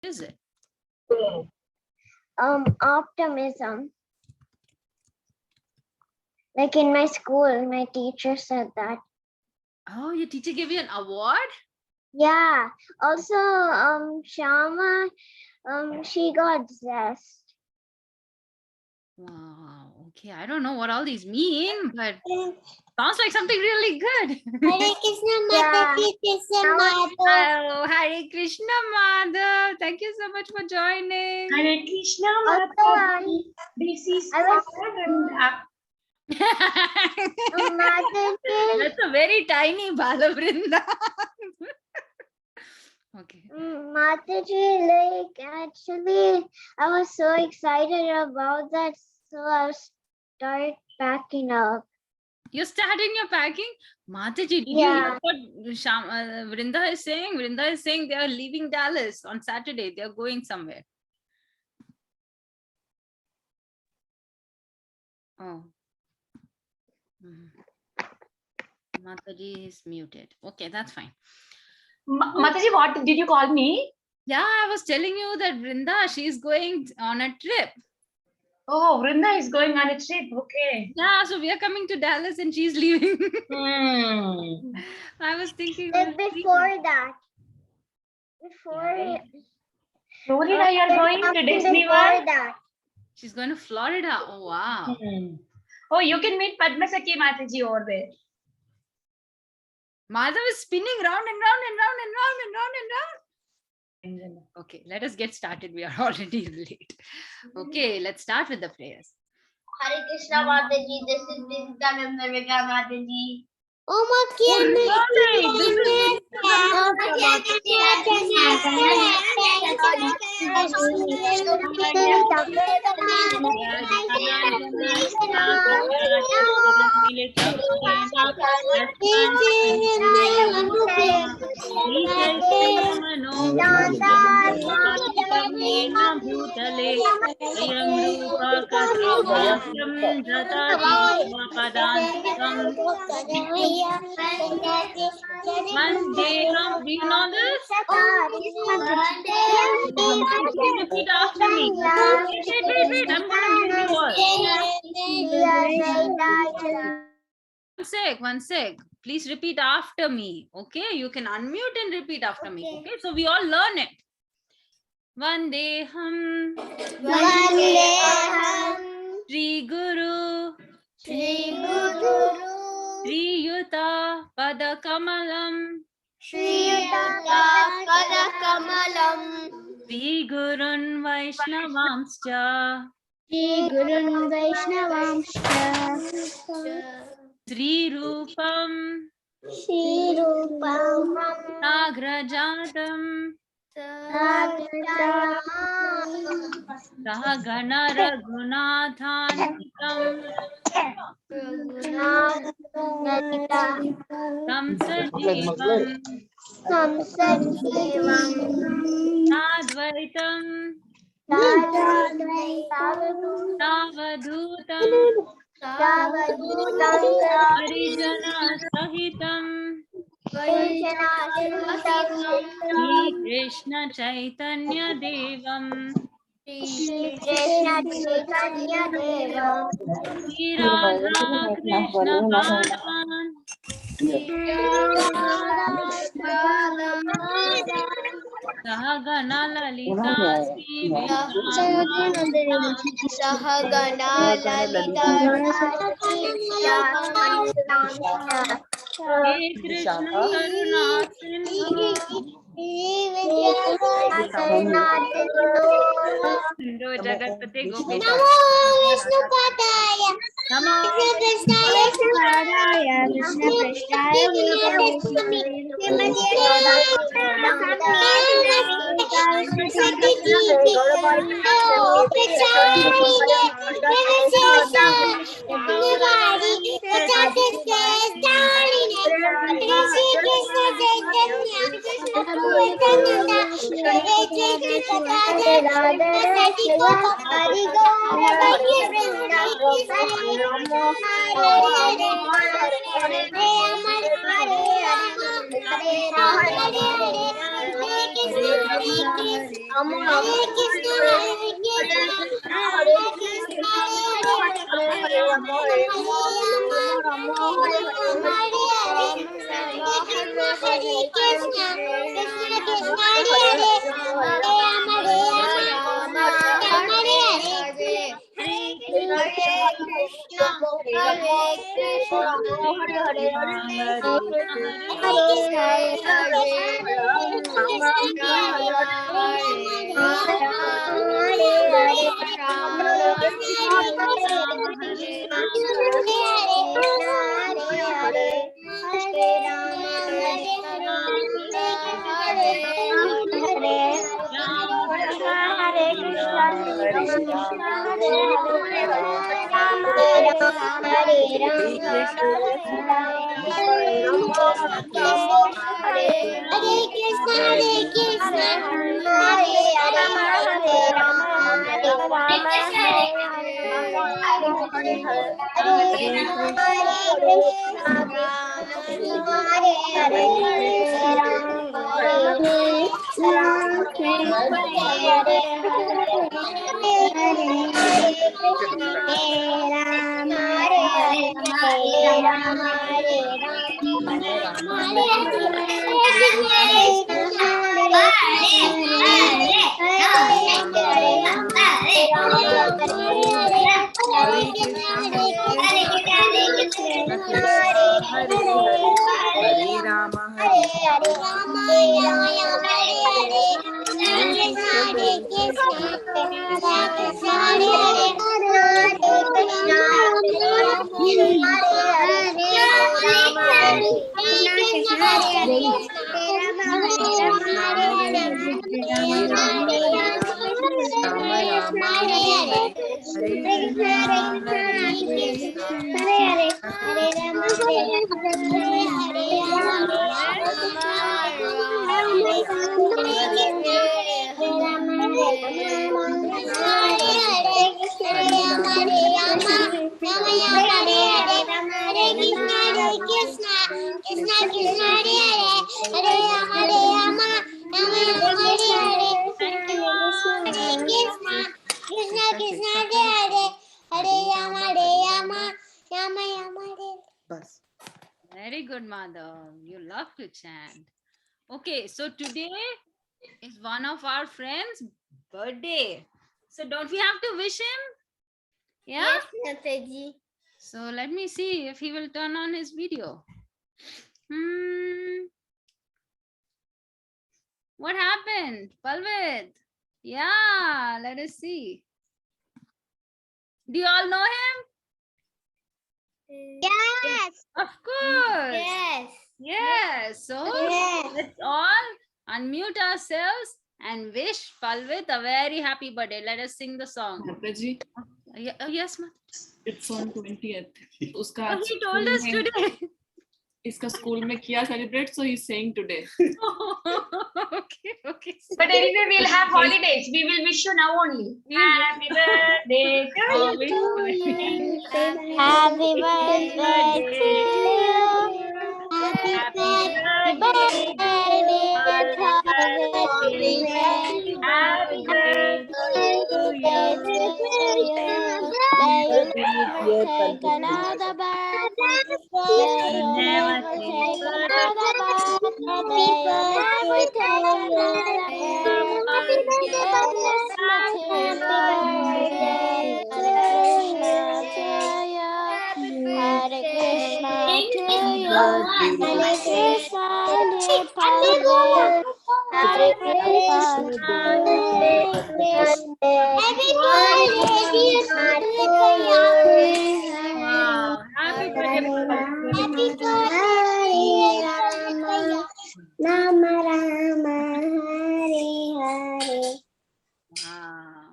Is it? Optimism. Like in my school, my teacher said that. Oh, your teacher gave you an award? Yeah. Also, Shama, she got zest. Wow. Okay, I don't know what all these mean, but sounds like something really good. Hare Krishna Mataji, Krishna Madhav. Oh, Hare Krishna, Madhav. Thank you so much for joining. Hare Krishna Also, Mataji. This is I was- Vrinda. Mataji, That's a very tiny Balabrinda. Okay. Mataji, like actually, I was so excited about that, so I start packing up. You're starting your packing? Mataji, did you Yeah. hear what Vrinda is saying? Vrinda is saying they are leaving Dallas on Saturday. They are going somewhere. Oh. Mataji is muted. Okay, that's fine. Mataji, what did you call me? Yeah, I was telling you that Vrinda, she's going on a trip. Oh, Vrinda is going on a trip. Okay. Yeah, so we are coming to Dallas and she's leaving. I was thinking. Like before that. Before Florida, you are going to Disney World? that. She's going to Florida. Oh, wow. Oh, you can meet Padmasaki Mataji over there. Madhav is spinning round and round and round and round and round and round. Okay, let us get started. We are already late. Okay, let's start with the prayers. Hare Krishna Mataji, this is Nityananda Vega Mataji. Oh, my Vandeham, do you know this? Repeat after me. Wait, I'm going to mute you all. One sec. Please repeat after me. Okay, you can unmute and repeat after me. Okay, so we all learn it. Vandeham, Shri Guru, Shri Yuta Padakamalam, Shri Gurun Vaishnavamscha, Sri Rupam, Nagrajatam, Sahagana Raghunathanikam, Samsajivam, Advaitam, Tavadutam, Harijana Sahitam, Shri Krishna Chaitanya Devam, Shri Radha Krishna Balavan, Sahagana Lalita Sri Sahagana Lalita He Krishna Karuna Sindhu, Sindhu Jagatpate Gopika, Namo Vishnu Padaya, Namo Krishnaya, Krishna Hare Very good, Madhav. You love to chant. Okay, so today is one of our friends' birthday. So don't we have to wish him? Yeah? So let me see if he will turn on his video. What happened? Palvit? Yeah, let us see. Do you all know him? Yes. Of course. Yes. Yes. So Yes. let's all unmute ourselves and wish Palvit a very happy birthday. Let us sing the song. Mataji, Yes, ma'am. it's on 20th. उसका Oh, he told us today. इसका school में किया celebrate, so he's saying today. Okay. But anyway, we'll have holidays. We will wish you now only. Happy birthday to you. Happy birthday to you. Happy birthday, Happy birthday to you. Take another birth. May you never take another birth. May you never take another Hare Krishna to you. Hare Krishna to you. Hare Krishna to you. Happy birthday, dear Wow. Happy birthday. Happy birthday, Rama Rama Hare Hare. Wow.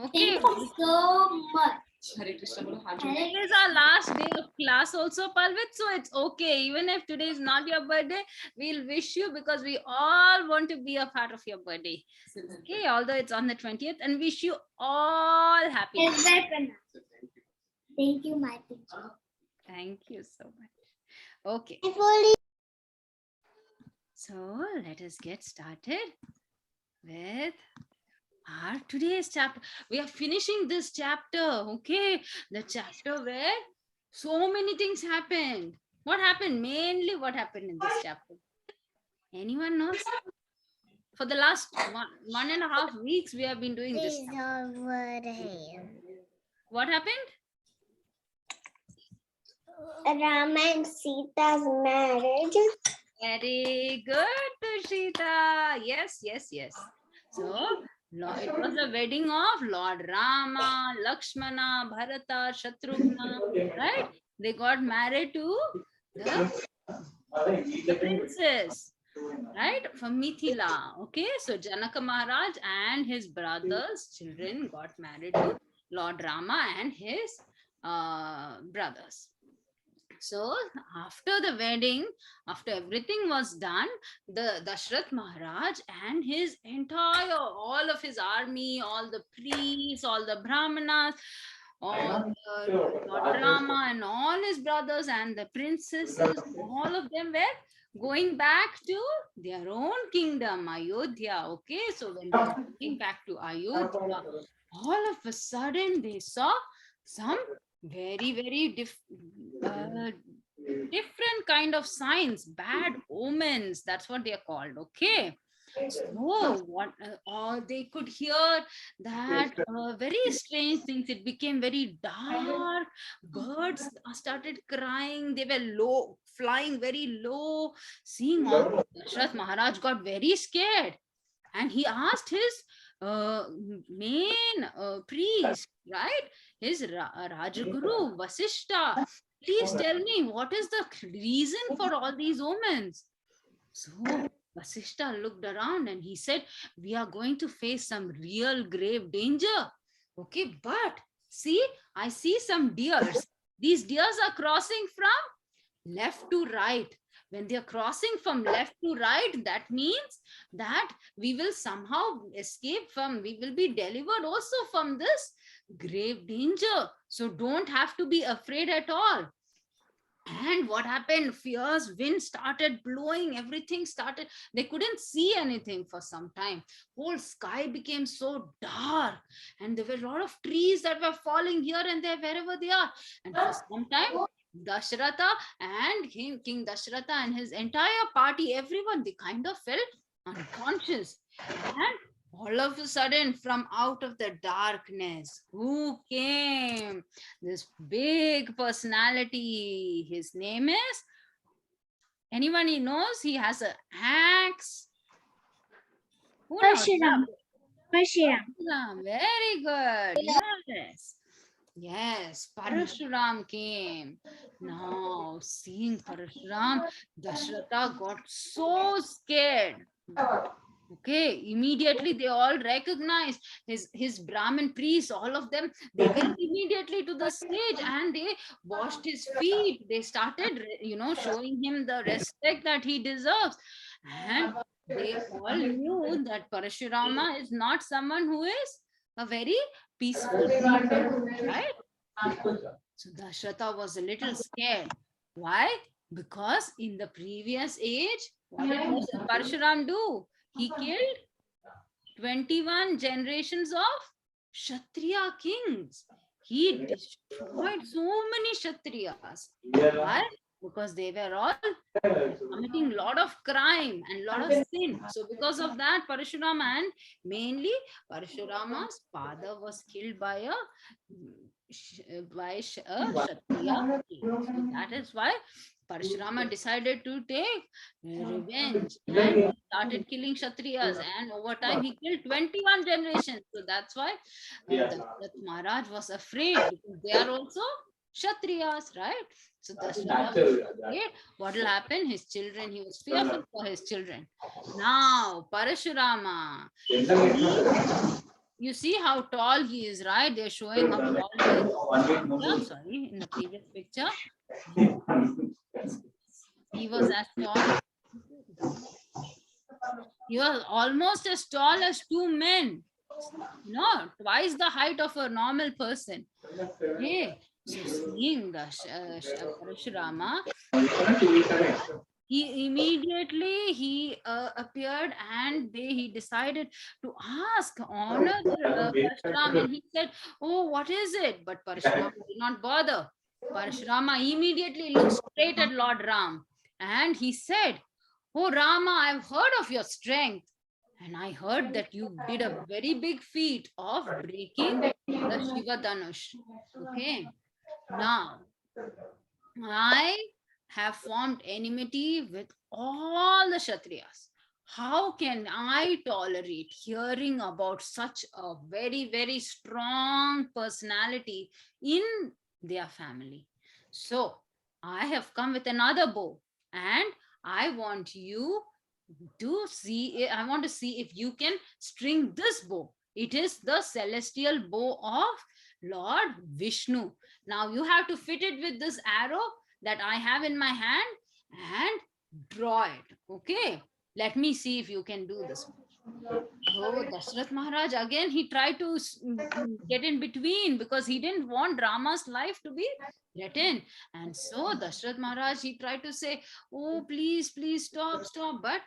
Okay. so much. Hare Krishna बोलो, हाँ जी. Today is our last day of class also, Palvit. So it's okay. Even if today is not your birthday, we'll wish you because we all want to be a part of your birthday. Okay, although it's on the 20th, and wish you all happiness. Thank you, my teacher. Thank you so much. Okay. So let us get started with our today's chapter. We are finishing this chapter, okay? The chapter where so many things happened. What happened? Mainly what happened in this chapter? Anyone knows? For the last 1.5 weeks, we have been doing this. What happened? Ram and Sita's marriage. Very good, Tushita. Yes, yes, yes. So, it was the wedding of Lord Rama, Lakshmana, Bharata, Shatrughna, right? They got married to the princess, right? From Mithila. Okay, so Janaka Maharaj and his brothers' children got married to Lord Rama and his brothers. So after the wedding, after everything was done, the Dashrath Maharaj and his entire, all of his army, all the priests, all the brahmanas, all the Lord Rama and all his brothers and the princesses, all of them were going back to their own kingdom, Ayodhya. Okay, so when they were going back to Ayodhya, all of a sudden they saw some very, very different kind of signs, bad omens. That's what they are called. Okay. So what they could hear that very strange things. It became very dark. Birds started crying. They were low, flying very low. Seeing all, Dashrath Maharaj got very scared, and he asked his main priest, right? His Rajaguru Vasishta. Please tell me, what is the reason for all these omens? So Vasishta looked around and he said, we are going to face some real grave danger. Okay, but see, I see some deers. These deers are crossing from left to right. When they are crossing from left to right, that means that we will somehow escape from, we will be delivered also from this grave danger. So don't have to be afraid at all. And what happened? Fierce wind started blowing, everything started, they couldn't see anything for some time. Whole sky became so dark, and there were a lot of trees that were falling here and there wherever they are. And for some time, Dashratha and King Dashratha and his entire party, everyone, they kind of felt unconscious. And all of a sudden, from out of the darkness, who came? This big personality. His name is, anyone he knows? He has an axe. Who knows? Parshuram. Parshuram. Very good. Yes. Yes, Parashuram came. Now, seeing Parashuram, Dashratha got so scared. Okay, immediately they all recognized his Brahmin priests, all of them, they went immediately to the stage and they washed his feet. They started, showing him the respect that he deserves. And they all knew that Parashurama is not someone who is a very peaceful person, right? So Dashratha was a little scared. Why? Because in the previous age, what did Parshuram do? He killed 21 generations of Kshatriya kings. He destroyed so many Kshatriyas. Why? Because they were all committing a lot of crime and a lot of sin. So because of that, Parashurama, and mainly Parashurama's father was killed by a Kshatriya king. So that is why Parashurama decided to take revenge and started killing Kshatriyas, and over time he killed 21 generations. So that's why Dashrath Maharaj was afraid, because they are also Kshatriyas, right? So Dashratha was afraid what will happen. His children, he was fearful for his children. Now Parashurama, you see how tall he is, right? They're showing how tall he is. Sorry, in the previous picture. He was as tall. He was almost as tall as two men. No, twice the height of a normal person. Okay. So seeing the Parashurama, he immediately appeared, and he decided to ask honor Parshuram, and he said, oh, what is it? But Parshuram did not bother. Parshurama immediately looked straight at Lord Ram, and he said, oh Rama, I've heard of your strength, and I heard that you did a very big feat of breaking the Shiva Dhanush. Okay, now I have formed enmity with all the Kshatriyas. How can I tolerate hearing about such a very, very strong personality in their family? So I have come with another bow, and I want you to see, I want to see if you can string this bow. It is the celestial bow of Lord Vishnu. Now you have to fit it with this arrow that I have in my hand and draw it. Okay, let me see if you can do this. So Dashrath Maharaj, again he tried to get in between, because he didn't want Rama's life to be threatened. And so Dashrath Maharaj, he tried to say, oh please, please stop, stop. But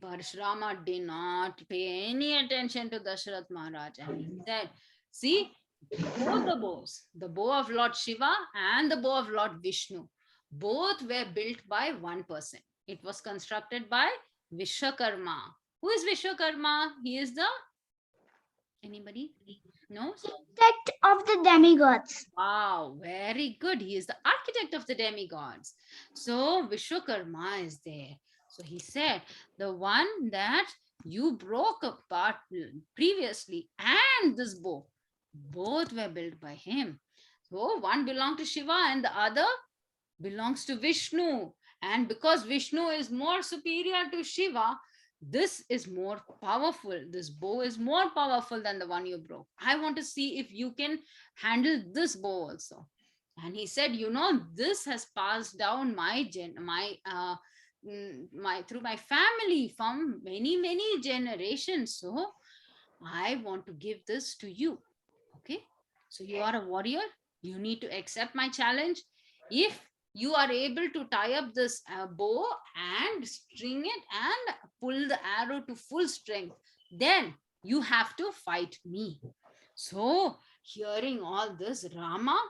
Parshurama did not pay any attention to Dashrath Maharaj, and he said, see, both the bows, the bow of Lord Shiva and the bow of Lord Vishnu, both were built by one person. It was constructed by Vishwakarma. Who is Vishwakarma? He is the, anybody knows? Architect of the demigods. Wow, very good. He is the architect of the demigods. So Vishwakarma is there. So he said, the one that you broke apart previously and this bow, both were built by him. So one belonged to Shiva and the other belongs to Vishnu. And because Vishnu is more superior to Shiva, this is more powerful. This bow is more powerful than the one you broke. I want to see if you can handle this bow also. And he said, you know, this has passed down through my family from many generations. So I want to give this to you. Okay, so you are a warrior. You need to accept my challenge. If you are able to tie up this bow and string it and pull the arrow to full strength, then you have to fight me. So hearing all this, Rama,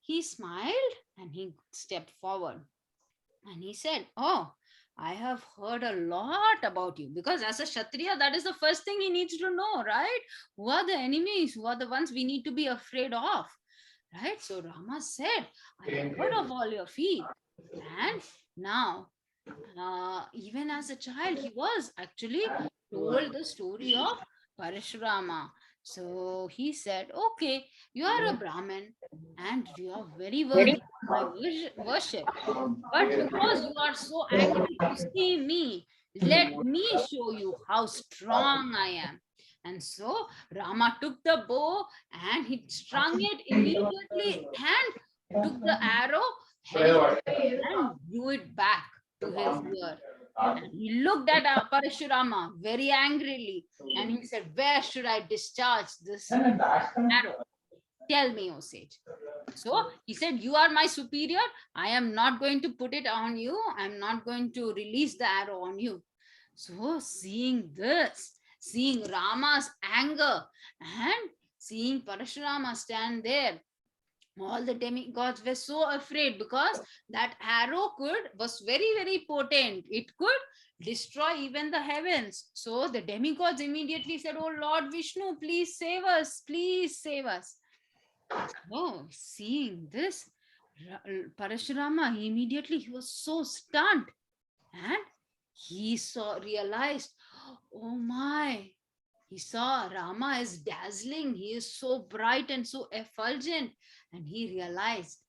he smiled and he stepped forward, and he said, oh, I have heard a lot about you, because as a Kshatriya, that is the first thing he needs to know, right? Who are the enemies? Who are the ones we need to be afraid of? Right? So Rama said, I have heard of all your feet. And now, even as a child, he was actually told the story of Parashurama. So he said, okay, you are a Brahmin and you are very worthy of my worship. But because you are so angry to see me, let me show you how strong I am. And so Rama took the bow and he strung it immediately and took the arrow, held it, and drew it back to his ear. And he looked at Parashurama very angrily, and he said, where should I discharge this arrow? Tell me, O sage. So he said, you are my superior. I am not going to put it on you. I'm not going to release the arrow on you. So seeing this, seeing Rama's anger and seeing Parashurama stand there, all the demigods were so afraid, because that arrow was very potent. It could destroy even the heavens. So the demigods immediately said, oh Lord Vishnu, please save us, please save us. Oh, seeing this, Parashurama immediately, he was so stunned, and he realized, oh my, he saw Rama is dazzling. He is so bright and so effulgent. And he realized,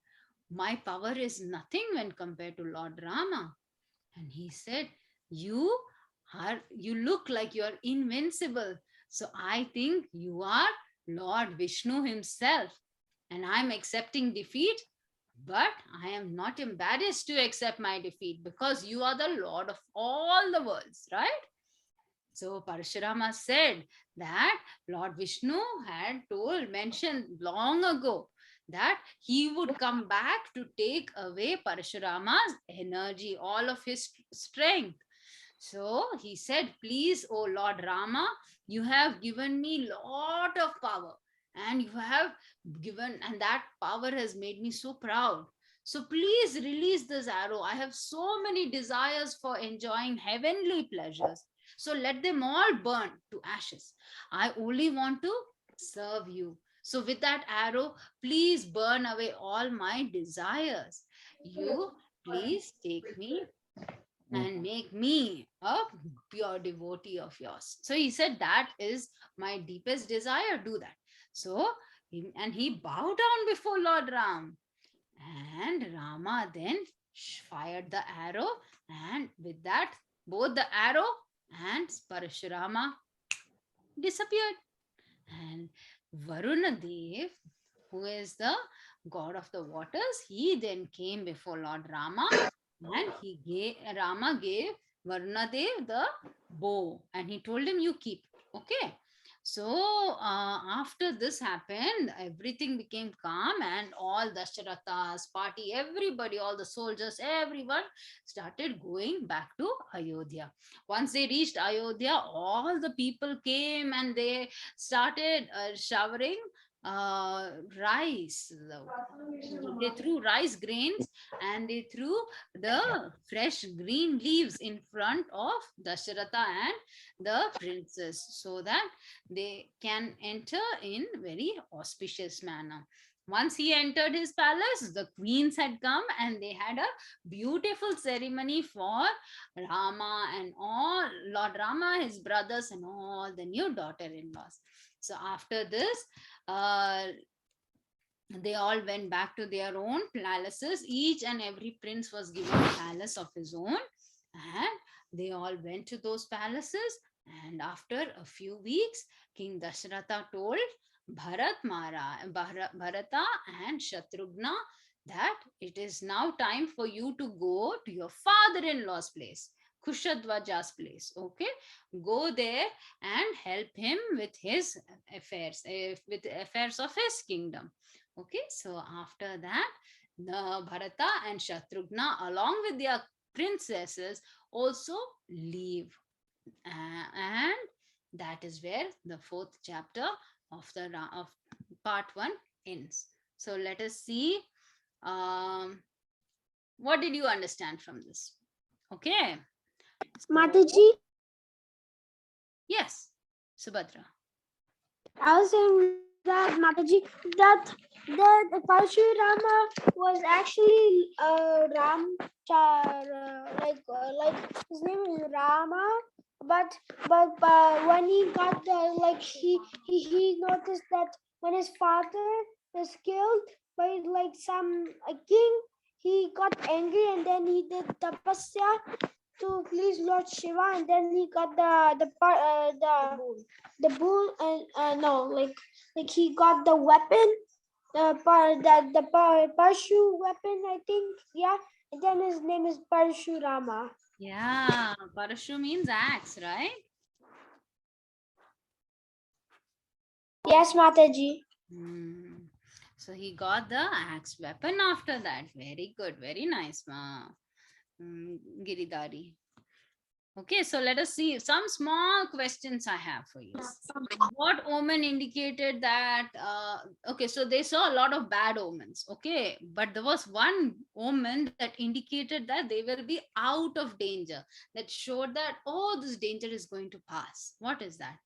my power is nothing when compared to Lord Rama. And he said, you look like you are invincible. So I think you are Lord Vishnu himself. And I'm accepting defeat, but I am not embarrassed to accept my defeat, because you are the Lord of all the worlds, right? So Parashurama said that Lord Vishnu had mentioned long ago that he would come back to take away Parashurama's energy, all of his strength. So he said, please, O Lord Rama, you have given me lot of power, and you have given, and that power has made me so proud. So please release this arrow. I have so many desires for enjoying heavenly pleasures. So let them all burn to ashes. I only want to serve you. So with that arrow, please burn away all my desires. You please take me and make me a pure devotee of yours. So he said, that is my deepest desire, do that. So, and he bowed down before Lord Ram. And Rama then fired the arrow, and with that, both the arrow and Parashurama disappeared. And Varuna Dev, who is the god of the waters, he then came before Lord Rama, and Rama gave Varuna Dev the bow, and he told him, you keep it. Okay. So after this happened, everything became calm, and all Dasharatha's party, everybody, all the soldiers, everyone started going back to Ayodhya. Once they reached Ayodhya, all the people came and they started showering rice. They threw rice grains, and they threw the fresh green leaves in front of Dasharatha and the princess, so that they can enter in very auspicious manner. Once he entered his palace, the queens had come, and they had a beautiful ceremony for Rama and all, Lord Rama, his brothers, and all the new daughter-in-laws. So after this, they all went back to their own palaces. Each and every prince was given a palace of his own, and they all went to those palaces. And after a few weeks, King Dasharatha told Bharata and Shatrughna that it is now time for you to go to your father-in-law's place, Kushadwaja's place. Okay, go there and help him with his affairs, with the affairs of his kingdom. Okay, so after that, the Bharata and Shatrughna, along with their princesses, also leave. And that is where the fourth chapter of of part 1 ends. So let us see, what did you understand from this? Okay. So, Mataji, yes, Subhadra. I was saying that Mataji, that Parashurama was actually like his name is Rama, but when he got he noticed that when his father was killed by like some a king, he got angry, and then he did tapasya to please Lord Shiva, and then he got the bull, and no, like he got the weapon, the Parshu weapon, I think, yeah, and then his name is Parashurama. Yeah, Parashu means axe, right? Yes, Mataji. Hmm. So he got the axe weapon after that. Very good, very nice, Giridhari. Okay, so let us see some small questions I have for you. What omen indicated that? Okay, so they saw a lot of bad omens. Okay, but there was one omen that indicated that they will be out of danger. That showed that, oh, this danger is going to pass. What is that?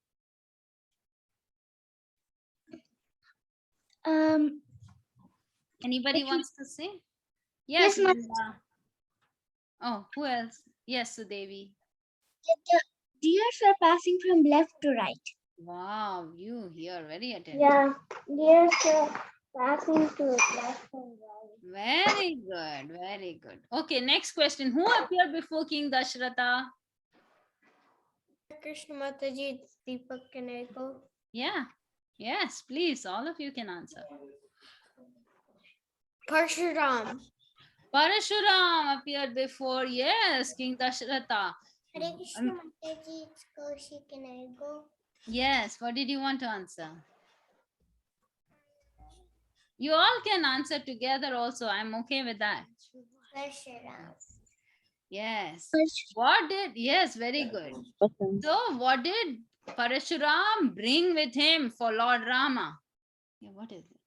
Anybody wants to say? Yes, Yes, ma'am. Linda. Oh, who else? Yes, Sudevi. The deers are passing from left to right. Wow, you here very attentive. Yeah, deers are passing to left and right. Very good, very good. Okay, next question. Who appeared before King Dashratha? Krishna Mataji, Deepak, can I go? Yeah, yes, please, all of you can answer. Parshuram. Parashuram appeared before, yes, King Dashratha. Hare Krishna Mataji, it's Kaushik, can I go? Yes, what did you want to answer? You all can answer together also. I'm okay with that. Yes. What did, yes, very good. So what did Parashuram bring with him for Lord Rama? Yeah, what is it?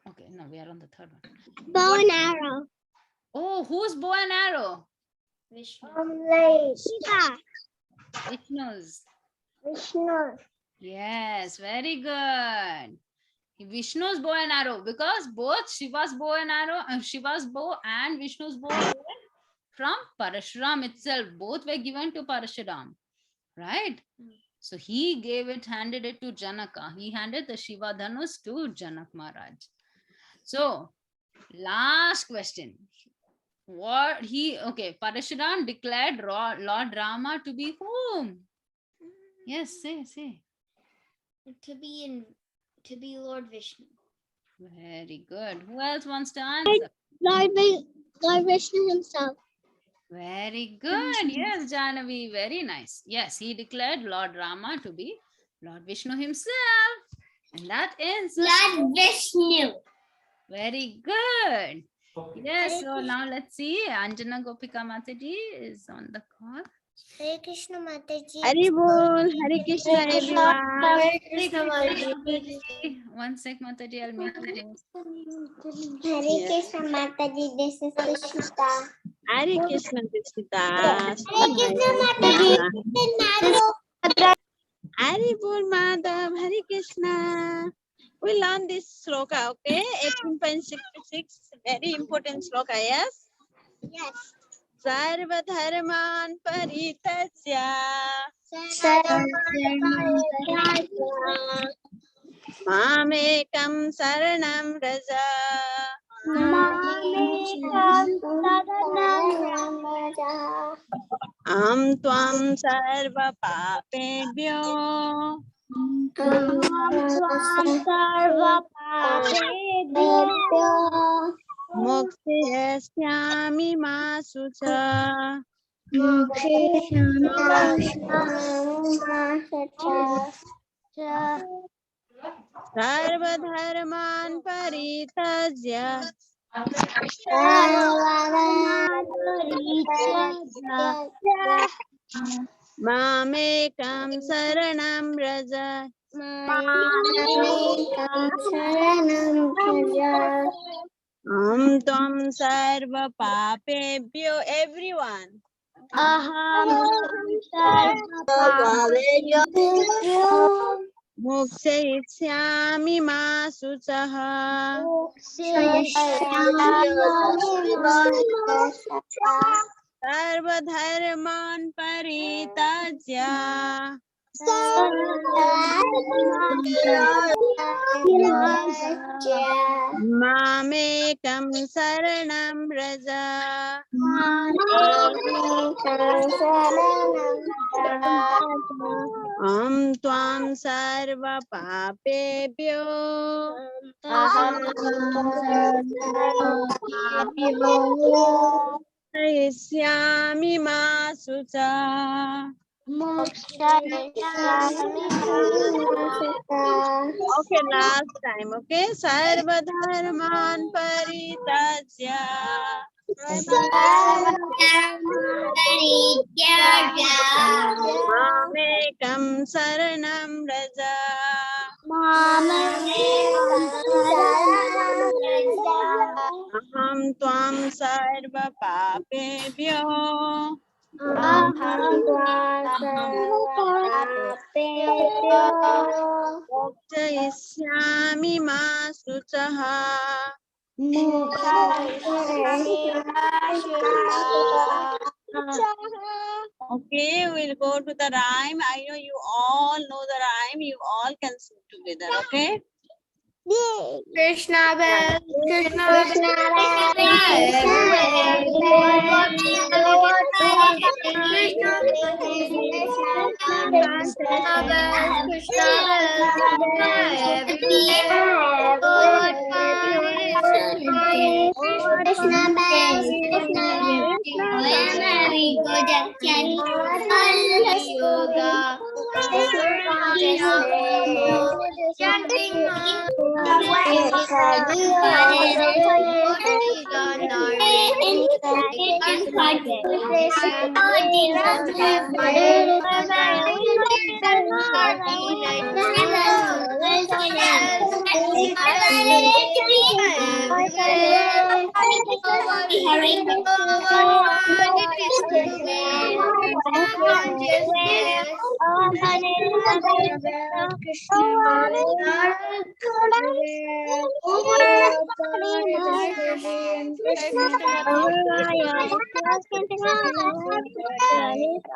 Okay, no, we are on the third one. Bow and arrow. Oh, whose bow and arrow? Shiva. Vishnu's. Vishnu. Yes, very good. Vishnu's bow and arrow, because both Shiva's bow and arrow, Shiva's bow and Vishnu's bow were from Parashuram itself. Both were given to Parashuram, right? So he gave it, handed it to Janaka. He handed the Shiva Dhanus to Janak Maharaj. So, last question. Parashuram declared Lord Rama to be whom? Yes, say. To be Lord Vishnu. Very good. Who else wants to answer? Lord Vishnu himself. Very good. Yes, Jahnavi. Very nice. Yes, he declared Lord Rama to be Lord Vishnu himself. And that ends. Lord Vishnu. Very good. Yes, so now let's see. Anjana Gopika Mataji is on the call. Hare Krishna Mataji. Hari Bol, Hare Krishna everyone. Hare Krishna Mataji. One sec, Mataji, I'll make you host. Hare Krishna Mataji. This is Krishna. Hare Krishna Krishna. Hare Krishna Mataji. Hari Bol Madhav, Hare Krishna. We learn this sloka, okay? 18.66, very important sloka, yes? Yes. Sarva dharman paritasya. Mamekam saranam raja. Am tvam sarva papebhyo. Mokshayashyami masucha. Sarva dharman paritasya. Mamekam saranam raja. Am tvam sarva papebhyo. Everyone. Mokshayashyami masuchaha. Sarva dharman paritasya. Mamekam saranam raja. Am tvam sarva papebhyo. Mokshayashyami masucha. Okay, last time. Okay, sarva dharman paritasya. Mamekam saranam raja. Aham tvam sarva papebhyo. Mokshayashyami masuchaha. Okay, we'll go to the rhyme. I know you all know the rhyme. You all can sing together, okay? Krishna Bell, Krishna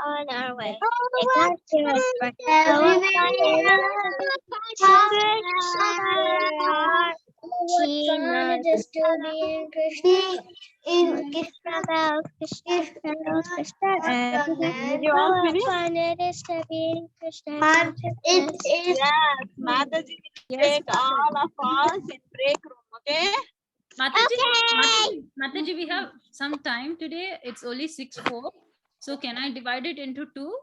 on our way. Just to be in Krishna. In Krishna. Did you all finish? It is. Yes, Mataji will take all of us in break room, okay? Mataji, we have some time today. It's only 6:04. So can I divide it into 2?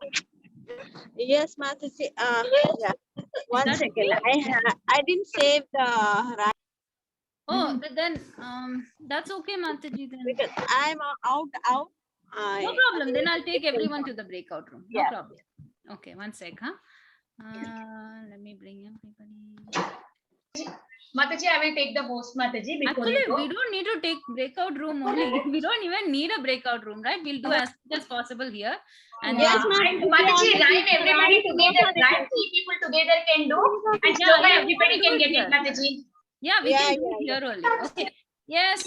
Yes, Mataji. Yeah. One that second. I didn't save the right Oh, then that's okay, Mataji. Then because I'm out. no problem. Then I'll take everyone to the breakout room. No Yeah. problem. Okay, one sec, huh? Let me bring everybody. Mataji, I will take the host, Mataji. Before Actually, you go. we don't need to take breakout room only. We don't even need a breakout room, right? We'll do as much as possible here. And Yes, then, and Mataji, line everybody together. Line 3 people together can do. And Yeah, Shloka, yeah, everybody we can can do get it it, here. Mataji. yeah, we Yeah, can do yeah, it here only. Okay. Yes,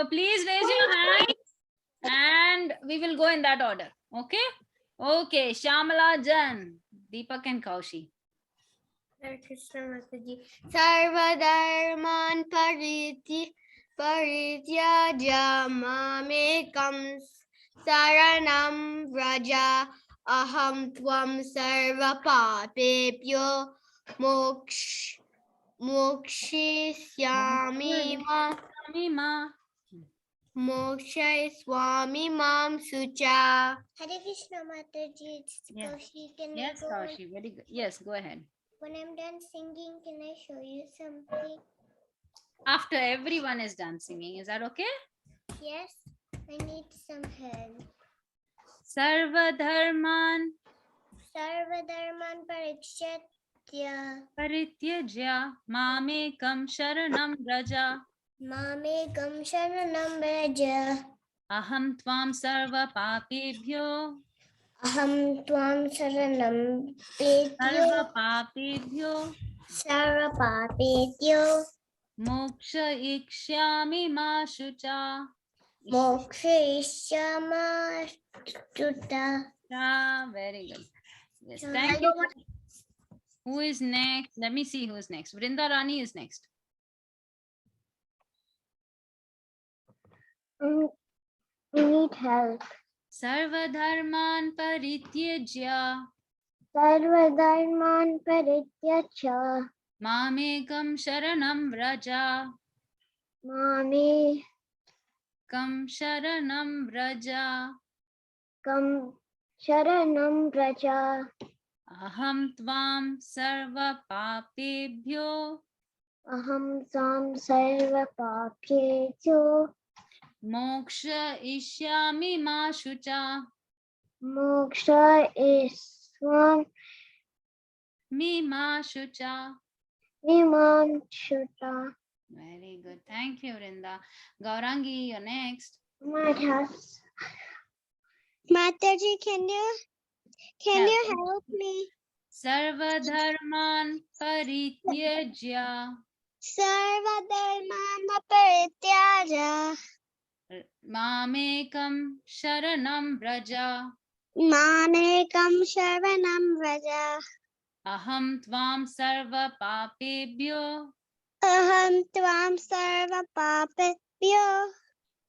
please raise your hand and we will go in that order. Okay. Okay. Shamala Jan, Deepak and Kaushi. Hare Krishna Mataji. Sarvadharman parityaja mamekam saranam vraja aham tvam sarva papebhyo mokshishyami Mima. Swami Mam Sucha. Hare Krishna Mataji. It's Yeah. Kaushi. Can I Yes, go on? Kaushi. Very good. Yes, go ahead. When I'm done singing, can I show you something? After everyone is done singing, is that okay? Yes, I need some help. Sarvadharman Sarvadharman parichyatya Parityajya Mamekam Sharanam Raja mamekam sharanam vraja. Aham Tvam Sarva Papebhyo Aham tvam sharanam Sarva pedyo Papebhyo sarvapapetyo Moksha Ikshyami Ma Shucha. mokshayishyama tuta. Yeah, very good. Yes, thank you. Who is next? Let me see who is next. Vrinda Rani is next. We need help. Sarvadharman Parityajya Sarvadharman parityaja Mamekam Sharanam Vraja Kam Sharanam Vraja kam sharanam vraja. Aham Tvam Sarva Papebhyo Aham sam sarva papetyo Moksha Ishyami Ma Shucha. moksha iswam Mima Shucha. imam shuta. Very good. Thank you, Vrinda. Gaurangi, you're next. Matas. Mataji, can you help me? Sarvadharman Parityajya Sarvadharman parityaja Mamekam Sharanam Vraja mamekam sharanam vraja. Aham Tvam Sarva Papebhyo Aham tvam sarva papebhyo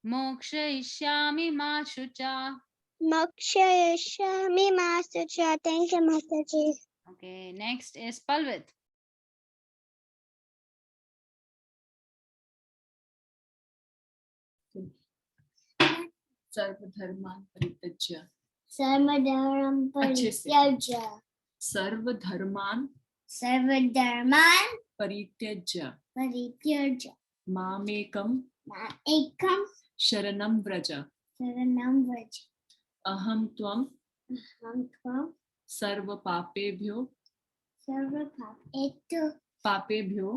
Moksha Ishyami Ma Shucha. mokshayishyami ma sucha. Thank you, Mataji. Okay, next is Palvit. सर्वधर्मान परित्यज्य Sarvadharman अच्छे से। parityaja सर्वधर्मान सर्वधर्मान् परित्यज्य परित्यज्य मामेकं एकं शरणं व्रज शरणं व्रज अहं त्वं अहं त्वां सर्वपापेभ्यो पापेभ्यो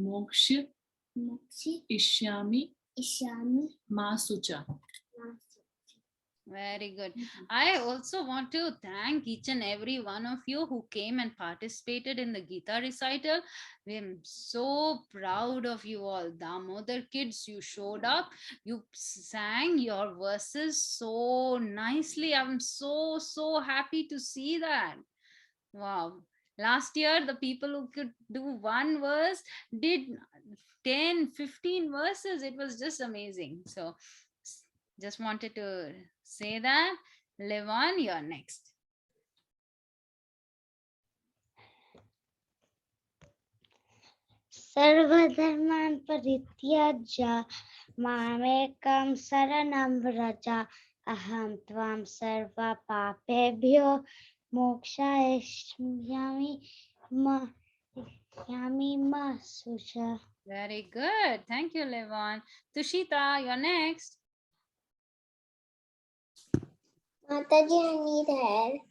मोक्षयिष्यामि मोक्षयिष्यामि मा शुचा. Very good. I also want to thank each and every one of you who came and participated in the Gita recital. I'm so proud of you all. Damodar kids, you showed up. You sang your verses so nicely. I'm so happy to see that. Wow. Last year, the people who could do one verse did 10, 15 verses. It was just amazing. So just wanted to say that. Levon, you're next. सर्वधर्मान् परित्यज्य मामेकं शरणं व्रज अहं त्वां सर्वपापेभ्यो मोक्षयिष्यामि मा शुचा. Very good. Thank you, Levon. Tushita, you're next. Mataji, I need help.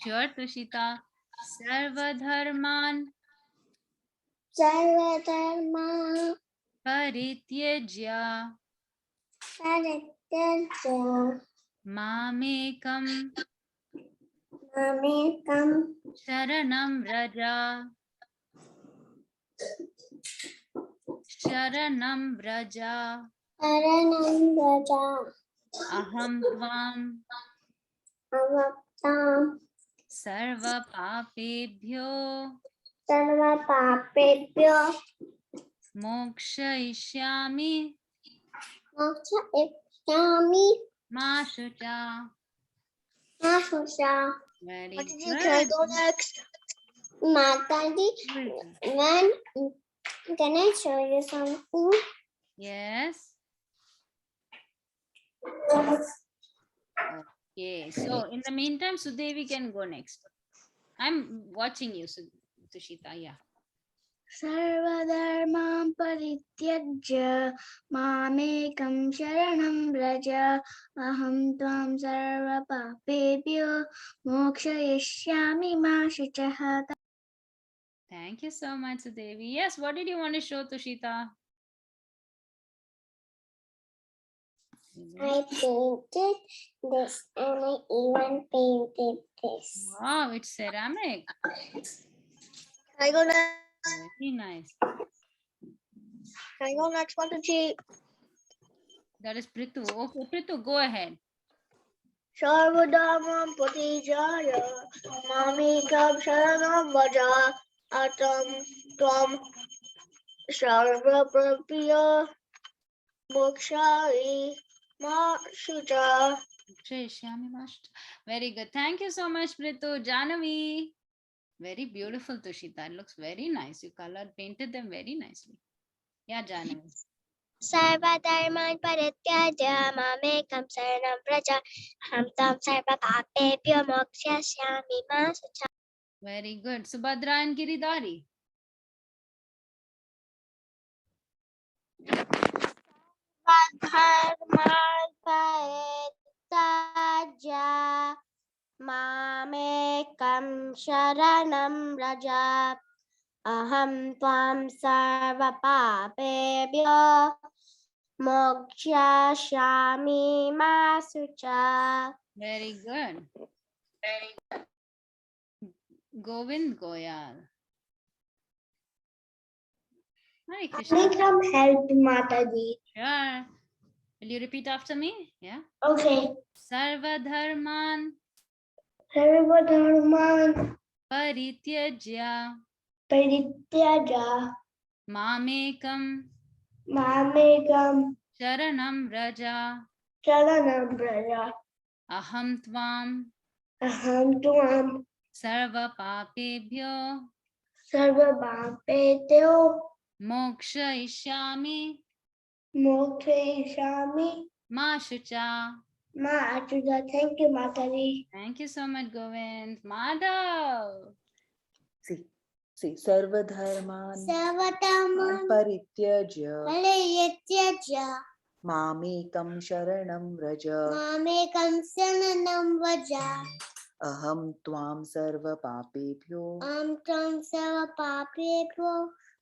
Sure, Tushita. Sarvadharman सर्वधर्मान् परित्यज्य परित्यज्य मामेकं मामेकं शरणं व्रज शरणं व्रज शरणं व्रज अहं त्वां अवक्तां सर्वपापेभ्यो सर्वपापेभ्यो मोक्षयिष्यामि मोक्षयिष्यामि मा शुचा. मा शुचा. Very Can I good. go next? Mataji, can I show you something? Yes. Okay. So in the meantime, Sudevi can go next. I'm watching you, Tushita. Yeah. सर्वधर्मान् परित्यज्य मामेकं शरणं व्रज अहं त्वां सर्वपापेभ्यो मोक्षयिष्यामि मा शुचः. Thank you so much, Sudevi. Yes. What did you want to show, Tushita? I painted this and I even painted this. Wow, it's ceramic. I go next. Very nice. I go next, Mataji. That is Prithu. Okay, Prithu, go ahead. सर्वधर्मान् परित्यज्य मामेकं शरणं व्रज अहं त्वां सर्वपापेभ्यो मोक्षयिष्यामि मा शुचः. Very good. Thank you so much, Prithu. Janavi. Very beautiful, Tushita. It looks very nice. You painted them very nicely. Yeah, Janavi. सर्वधर्मान् परित्यज्य मामेकं शरणं व्रज अहं त्वां सर्वपापेभ्यो मोक्षयिष्यामि मा शुचः. Very good. Subhadra and Giridhari. सर्वधर्मान् परित्यज्य मामेकं शरणं व्रज अहं त्वां सर्वपापेभ्यो मोक्षयिष्यामि मा शुचः. Very good. Govind Goyal. Hi, Krishna. Need some help, Mataji. Sure. Will you repeat after me? Yeah. Okay. Sarvadharman सर्वधर्मान् परित्यज्य परित्यज्य मामेकं मामेकं शरणं व्रज शरणं व्रज अहं त्वां अहं त्वां सर्वपापेभ्यो सर्वपापेभ्यो मोक्षयिष्यामि मोक्षयिष्यामि मा शुचा. मा शुचः. Thank you, Mataji. Thank you so much, Govind. Madhav. See, sarvadharman Sarvatamam parityajya Palayatyaja mamekam sharanam vraja Mamekam Saranam Vaja aham tvam sarva papebhyo Tam Sava Papebhyo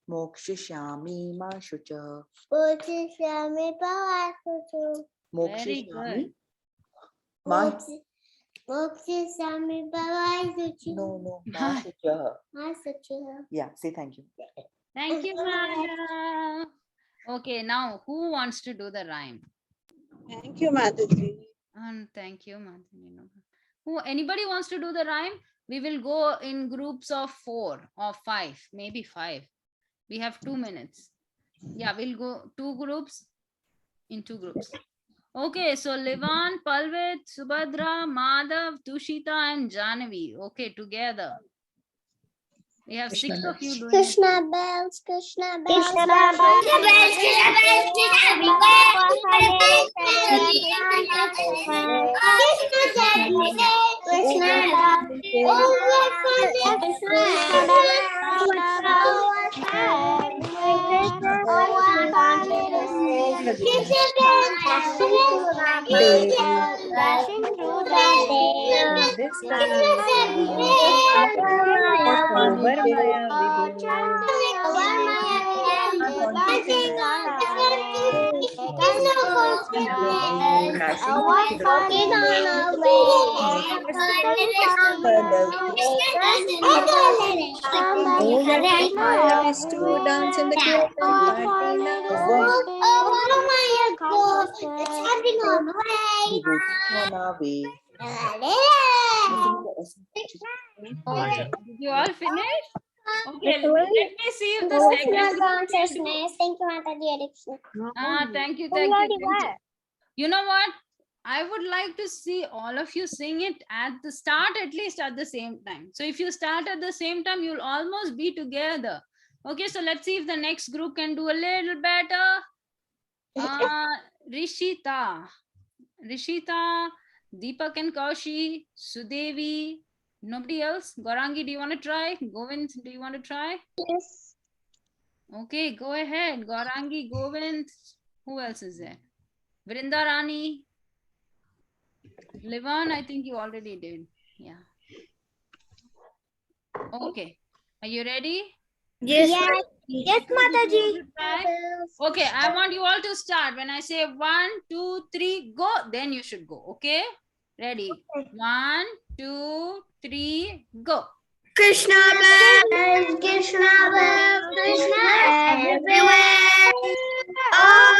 mokshishami ma shucha. Pochishyami Bhavasuchu Very Mokshishami good. ma Pochishyami Bhavasuchu no ma shucha. Masuchu. Yeah, say thank you. Thank you, madam. Okay, now who wants to do the rhyme? Thank you, Mataji. Thank you, madam. Who? Anybody wants to do the rhyme? We will go in groups of 4 or 5, maybe 5. We have 2 minutes. Yeah, we'll go 2 groups in 2 groups. Okay, so Livan, Palvit, Subhadra, Madhav, Tushita, and Janavi. Okay, together. We have 6 of you doing it. Krishna bells, Krishna bells, Krishna bells, Krishna bells, Krishna bells, dashing through the day. This Dance in the party Did you all finish? Okay, let me see if the second group can do. Thank you, Mataji. Thank you, thank you, thank you. You know what? I would like to see all of you sing it at the start, at least at the same time. So if you start at the same time, you'll almost be together. Okay, so let's see if the next group can do a little better. Rishita, Deepak and Kaushi, Sudevi, nobody else? Gaurangi, do you want to try? Govind, do you want to try? Yes. Okay, go ahead. Gaurangi, Govind. Who else is there? Vrinda Rani. Livan, I think you already did. Yeah. Okay. Are you ready? Yes, Mataji. Okay, I want you all to start. When I say 1, 2, 3, go, then you should go. Okay? Ready? 1, 2, 3, go. Krishna bells, Krishna bells, Krishna everywhere. All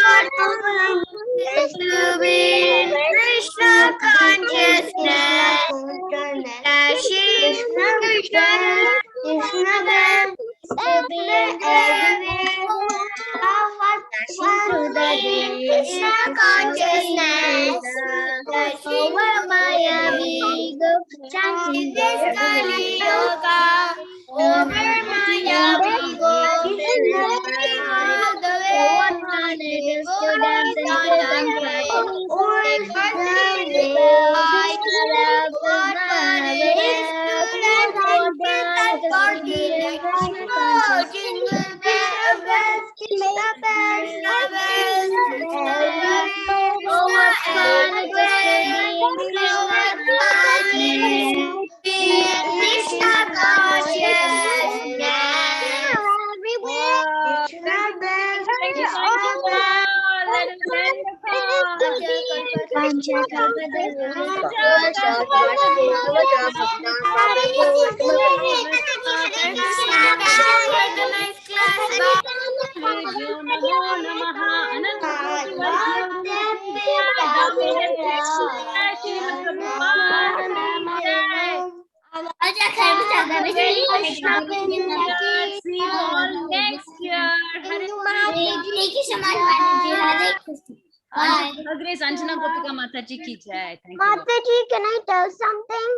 is to be Krishna consciousness. Dashing Krishna, Krishna bells, everywhere. Through the day, Krishna consciousness. Over Maya, we go chanting this Kali Yoga. Over Maya, we go all the way. Students and children, all the way. See you all next year. Thank you so much, Mataji. Grace Anjana Gopika Mataji ki jai. Thank you. Mataji, can I tell something?